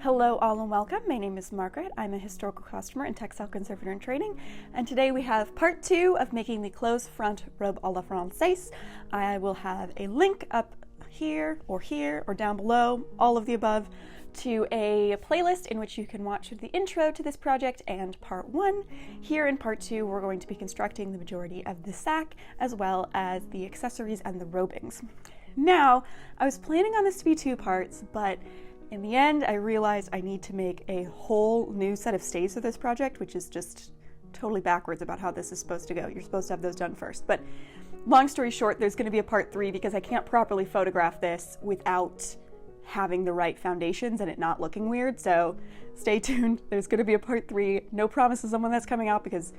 Hello all and welcome. My name is Margaret. I'm a historical costumer and textile conservator in training, and today we have part 2 of making the closed front robe à la Française. I will have a link up here or down below, all of the above, to a playlist in which you can watch the intro to this project and part 1. Here in part 2 we're going to be constructing the majority of the sack as well as the accessories and the robings. Now, I was planning on this to be 2 parts, but in the end, I realized I need to make a whole new set of stays for this project, which is just totally backwards about how this is supposed to go. You're supposed to have those done first. But long story short, there's going to be a part 3 because I can't properly photograph this without having the right foundations and it not looking weird. So stay tuned. There's going to be a part 3. No promises on when that's coming out because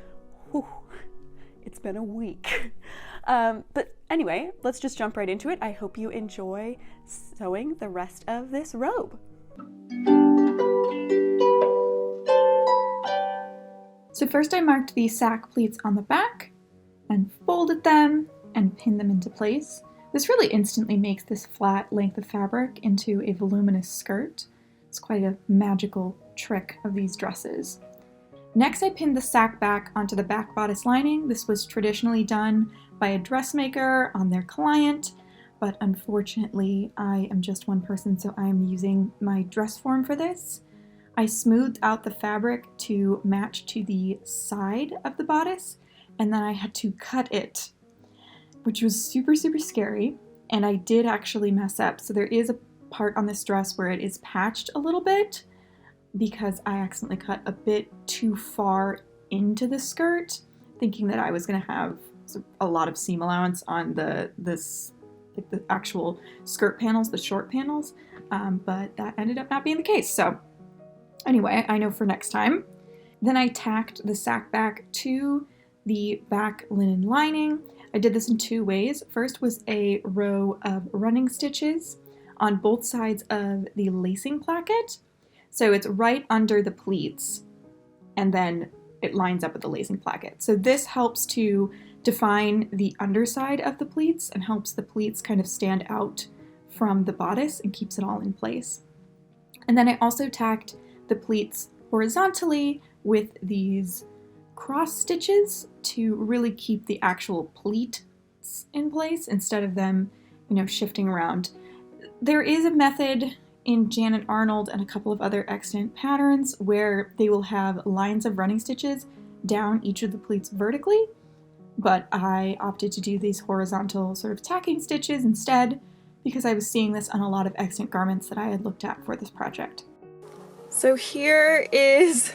it's been a week. But anyway, let's just jump right into it. I hope you enjoy sewing the rest of this robe. So first I marked the sack pleats on the back and folded them and pinned them into place. This really instantly makes this flat length of fabric into a voluminous skirt. It's quite a magical trick of these dresses. Next I pinned the sack back onto the back bodice lining. This was traditionally done by a dressmaker on their client, but unfortunately I am just one person, so I am using my dress form for this. I smoothed out the fabric to match to the side of the bodice, and then I had to cut it, which was super scary, and I did actually mess up. So there is a part on this dress where it is patched a little bit because I accidentally cut a bit too far into the skirt, thinking that I was going to have a lot of seam allowance on the actual skirt panels, the short panels, but that ended up not being the case. So anyway, I know for next time. Then I tacked the sack back to the back linen lining. I did this in 2 ways. First was a row of running stitches on both sides of the lacing placket. So it's right under the pleats, and then it lines up with the lacing placket. So this helps to define the underside of the pleats and helps the pleats kind of stand out from the bodice and keeps it all in place. And then I also tacked the pleats horizontally with these cross stitches to really keep the actual pleats in place instead of them, shifting around. There is a method in Janet Arnold and a couple of other extant patterns where they will have lines of running stitches down each of the pleats vertically, but I opted to do these horizontal sort of tacking stitches instead because I was seeing this on a lot of extant garments that I had looked at for this project. So here is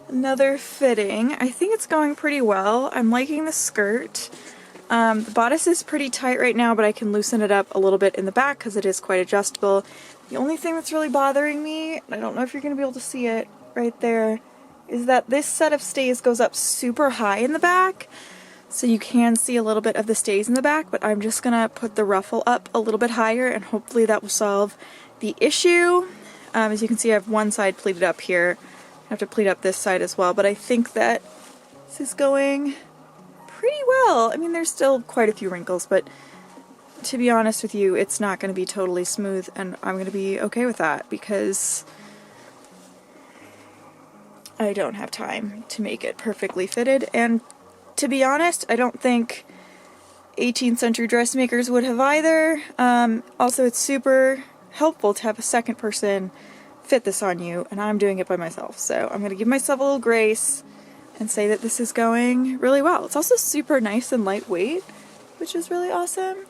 another fitting. I think it's going pretty well. I'm liking the skirt. The bodice is pretty tight right now, but I can loosen it up a little bit in the back because it is quite adjustable. The only thing that's really bothering me, I don't know if you're going to be able to see it right there, is that this set of stays goes up super high in the back. So you can see a little bit of the stays in the back, but I'm just going to put the ruffle up a little bit higher and hopefully that will solve the issue. As you can see, I have one side pleated up here. I have to pleat up this side as well, but I think that this is going pretty well. I mean, there's still quite a few wrinkles, but to be honest with you, it's not going to be totally smooth, and I'm going to be okay with that because I don't have time to make it perfectly fitted, and to be honest, I don't think 18th century dressmakers would have either. Also, it's super helpful to have a second person fit this on you, and I'm doing it by myself, so I'm going to give myself a little grace and say that this is going really well. It's also super nice and lightweight, which is really awesome.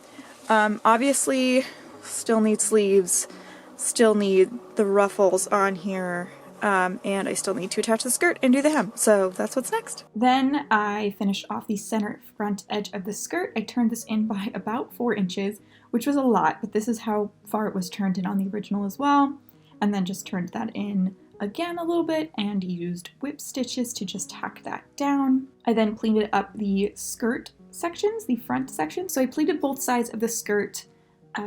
Obviously, still need sleeves, still need the ruffles on here, and I still need to attach the skirt and do the hem, so that's what's next. Then I finished off the center front edge of the skirt. I turned this in by about 4 inches, which was a lot, but this is how far it was turned in on the original as well, and then just turned that in again a little bit and used whip stitches to just tack that down. I then pleated up the skirt sections, the front section. So I pleated both sides of the skirt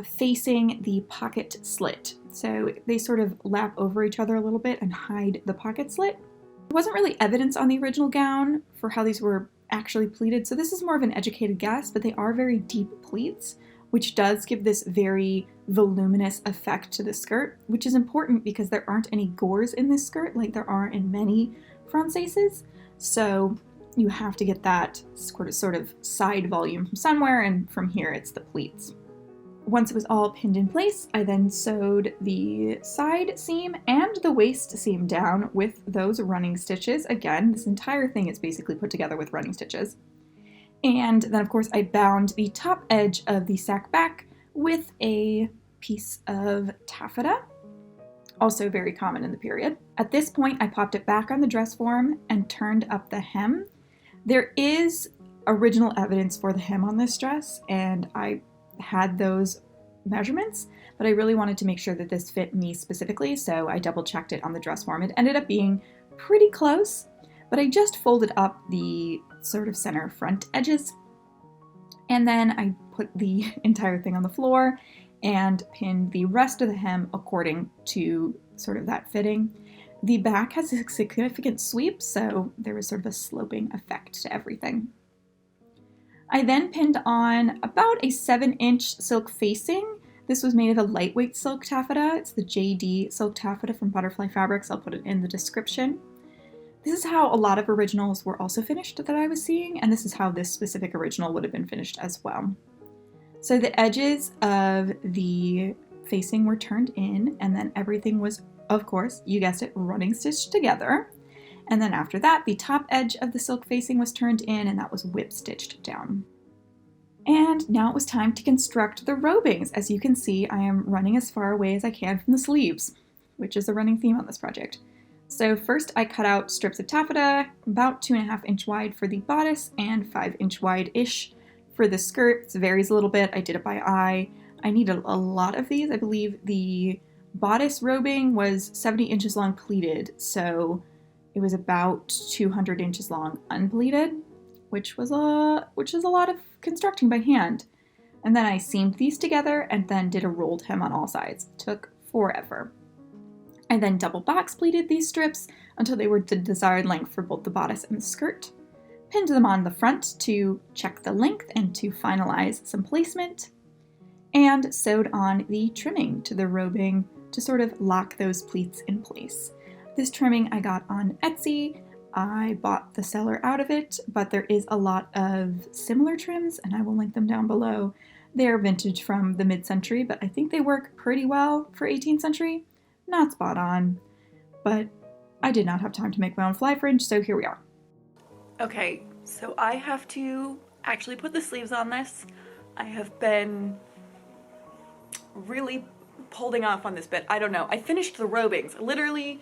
facing the pocket slit. So they sort of lap over each other a little bit and hide the pocket slit. There wasn't really evidence on the original gown for how these were actually pleated, so this is more of an educated guess, but they are very deep pleats, which does give this very voluminous effect to the skirt, which is important because there aren't any gores in this skirt like there are in many Françaises. So you have to get that sort of side volume from somewhere, and from here it's the pleats. Once it was all pinned in place, I then sewed the side seam and the waist seam down with those running stitches. Again, this entire thing is basically put together with running stitches. And then of course I bound the top edge of the sack back with a piece of taffeta, also very common in the period. At this point I popped it back on the dress form and turned up the hem. There is original evidence for the hem on this dress, and I had those measurements, but I really wanted to make sure that this fit me specifically, so I double checked it on the dress form. It ended up being pretty close, but I just folded up the sort of center front edges, and then I put the entire thing on the floor and pinned the rest of the hem according to sort of that fitting. The back has a significant sweep, so there was sort of a sloping effect to everything. I then pinned on about a 7-inch silk facing. This was made of a lightweight silk taffeta. It's the JD silk taffeta from Butterfly Fabrics. I'll put it in the description. This is how a lot of originals were also finished that I was seeing, and this is how this specific original would have been finished as well. So the edges of the facing were turned in, and then everything was, of course, you guessed it, running stitched together. And then after that, the top edge of the silk facing was turned in, and that was whip stitched down. And now it was time to construct the robings. As you can see, I am running as far away as I can from the sleeves, which is a running theme on this project. So first I cut out strips of taffeta, about 2.5 inch wide for the bodice and 5 inch wide-ish for the skirt. It varies a little bit. I did it by eye. I needed a lot of these. I believe the bodice robing was 70 inches long pleated, so it was about 200 inches long unpleated, which is a lot of constructing by hand. And then I seamed these together and then did a rolled hem on all sides. It took forever. I then double box pleated these strips until they were the desired length for both the bodice and the skirt, pinned them on the front to check the length and to finalize some placement, and sewed on the trimming to the robing to sort of lock those pleats in place. This trimming I got on Etsy. I bought the seller out of it, but there is a lot of similar trims, and I will link them down below. They're vintage from the mid-century, but I think they work pretty well for 18th century. Not spot on, but I did not have time to make my own fly fringe, so here we are. Okay, so I have to actually put the sleeves on this. I have been really holding off on this bit. I don't know. I finished the robings. Literally,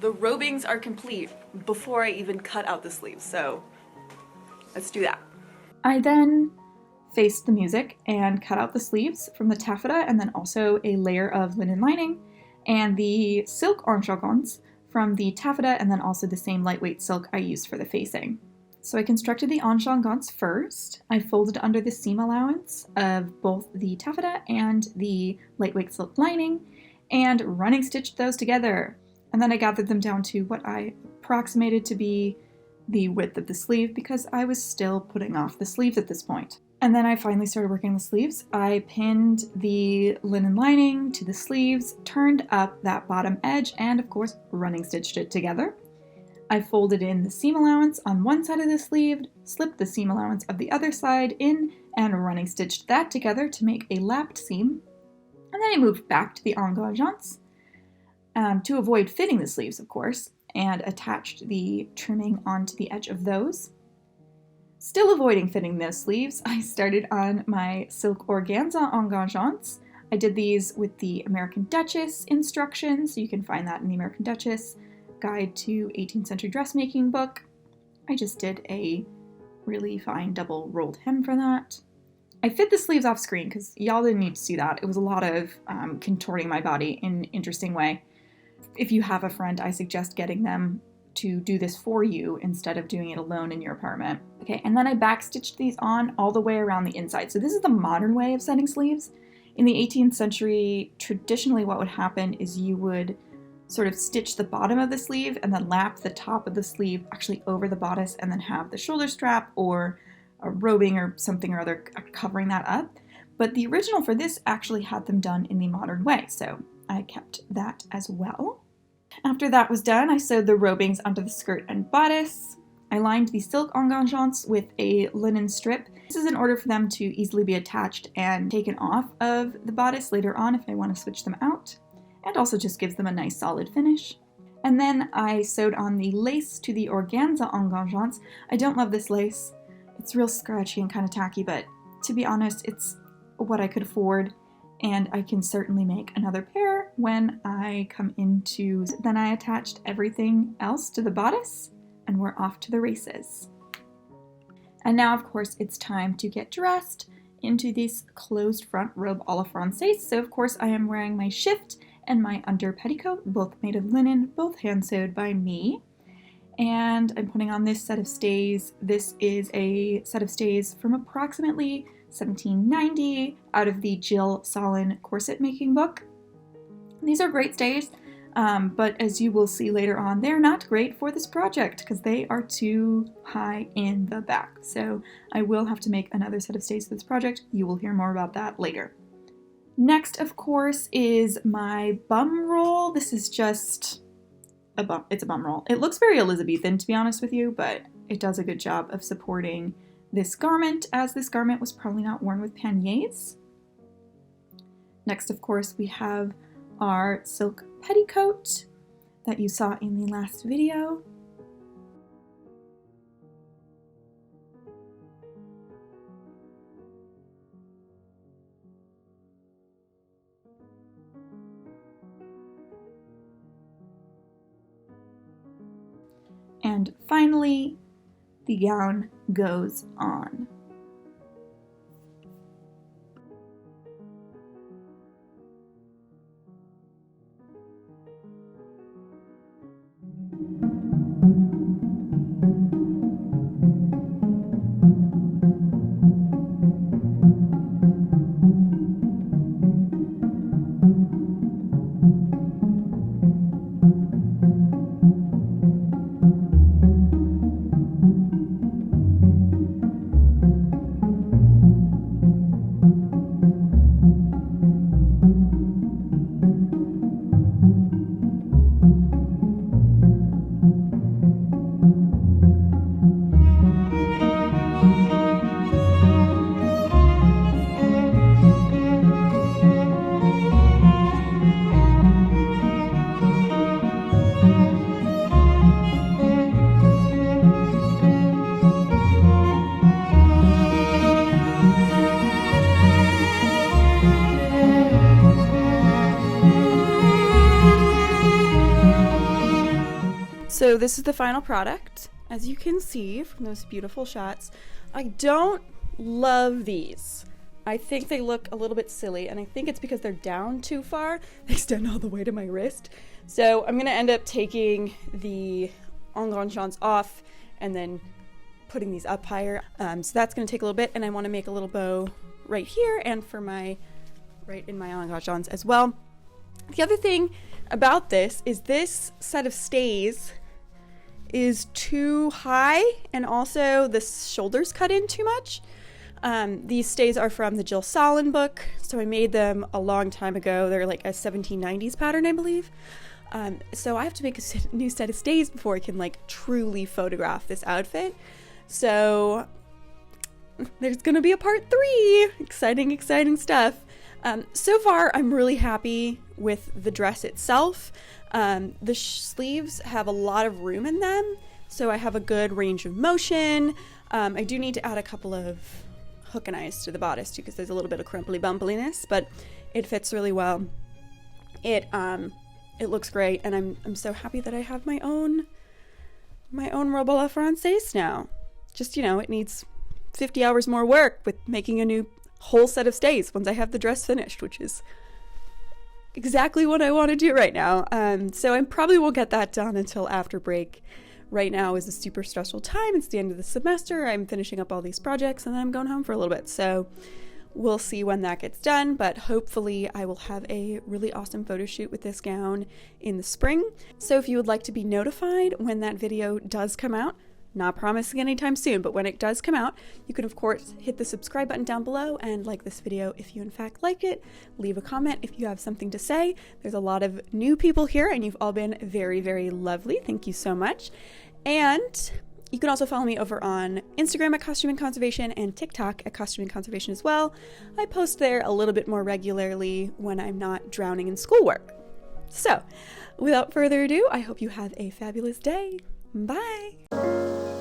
the robings are complete before I even cut out the sleeves, so let's do that. I then faced the music and cut out the sleeves from the taffeta, and then also a layer of linen lining and the silk enchagons from the taffeta, and then also the same lightweight silk I used for the facing. So I constructed the enchagons first. I folded under the seam allowance of both the taffeta and the lightweight silk lining and running stitched those together. And then I gathered them down to what I approximated to be the width of the sleeve because I was still putting off the sleeves at this point. And then I finally started working the sleeves. I pinned the linen lining to the sleeves, turned up that bottom edge, and of course running stitched it together. I folded in the seam allowance on one side of the sleeve, slipped the seam allowance of the other side in, and running stitched that together to make a lapped seam. And then I moved back to the engagements to avoid fitting the sleeves, of course, and attached the trimming onto the edge of those. Still avoiding fitting those sleeves, I started on my silk organza engagements. I did these with the American Duchess instructions. You can find that in the American Duchess Guide to 18th Century Dressmaking book. I just did a really fine double rolled hem for that. I fit the sleeves off screen because y'all didn't need to see that. It was a lot of contorting my body in an interesting way. If you have a friend, I suggest getting them to do this for you instead of doing it alone in your apartment. Okay, and then I backstitched these on all the way around the inside. So this is the modern way of setting sleeves. In the 18th century, traditionally what would happen is you would sort of stitch the bottom of the sleeve and then lap the top of the sleeve actually over the bodice and then have the shoulder strap or a robing or something or other covering that up. but the original for this actually had them done in the modern way, so I kept that as well. After that was done, I sewed the robings onto the skirt and bodice. I lined the silk engagements with a linen strip. This is in order for them to easily be attached and taken off of the bodice later on if I want to switch them out, and also just gives them a nice solid finish. And then I sewed on the lace to the organza engagements. I don't love this lace. It's real scratchy and kind of tacky, but to be honest, it's what I could afford, and I can certainly make another pair when I come into. Then I attached everything else to the bodice, and we're off to the races. And now, of course, it's time to get dressed into this closed front robe a la Française. So, of course, I am wearing my shift and my under petticoat, both made of linen, both hand sewed by me. And I'm putting on this set of stays. This is a set of stays from approximately 1790 out of the Jill Solon corset making book. These are great stays, but as you will see later on, they're not great for this project because they are too high in the back. So I will have to make another set of stays for this project. You will hear more about that later. Next, of course, is my bum roll. This is just it's a bum roll. It looks very Elizabethan, to be honest with you, but it does a good job of supporting this garment, as this garment was probably not worn with panniers. Next, of course, we have our silk petticoat that you saw in the last video. And finally, the gown goes on. So this is the final product. As you can see from those beautiful shots, I don't love these. I think they look a little bit silly, and I think it's because they're down too far. They extend all the way to my wrist. So I'm gonna end up taking the engagements off and then putting these up higher. So that's gonna take a little bit, and I wanna make a little bow right here and for my, right in my engagements as well. The other thing about this is this set of stays is too high, and also the shoulders cut in too much. These stays are from the Jill Solon book, so I made them a long time ago. They're like a 1790s pattern, I believe. So I have to make a new set of stays before I can like truly photograph this outfit. So there's gonna be a part 3. Exciting, exciting stuff. So far, I'm really happy with the dress itself. The sleeves have a lot of room in them, so I have a good range of motion. I do need to add a couple of hook and eyes to the bodice too, because there's a little bit of crumply bumpliness, but it fits really well. It looks great, and I'm so happy that I have my own Robe a la Française now. Just, you know, it needs 50 hours more work with making a new whole set of stays once I have the dress finished, which is exactly what I want to do right now. So I probably won't get that done until after break. Right now is a super stressful time. It's the end of the semester. I'm finishing up all these projects, and then I'm going home for a little bit. So we'll see when that gets done, but hopefully I will have a really awesome photo shoot with this gown in the spring. So if you would like to be notified when that video does come out, Not promising anytime soon, but when it does come out, you can of course hit the subscribe button down below and like this video if you in fact like it. Leave a comment if you have something to say. There's a lot of new people here and you've all been very, very lovely. Thank you so much. And you can also follow me over on Instagram at costumeandconservation and TikTok at costumeandconservation as well. I post there a little bit more regularly when I'm not drowning in schoolwork. So, without further ado, I hope you have a fabulous day. Bye!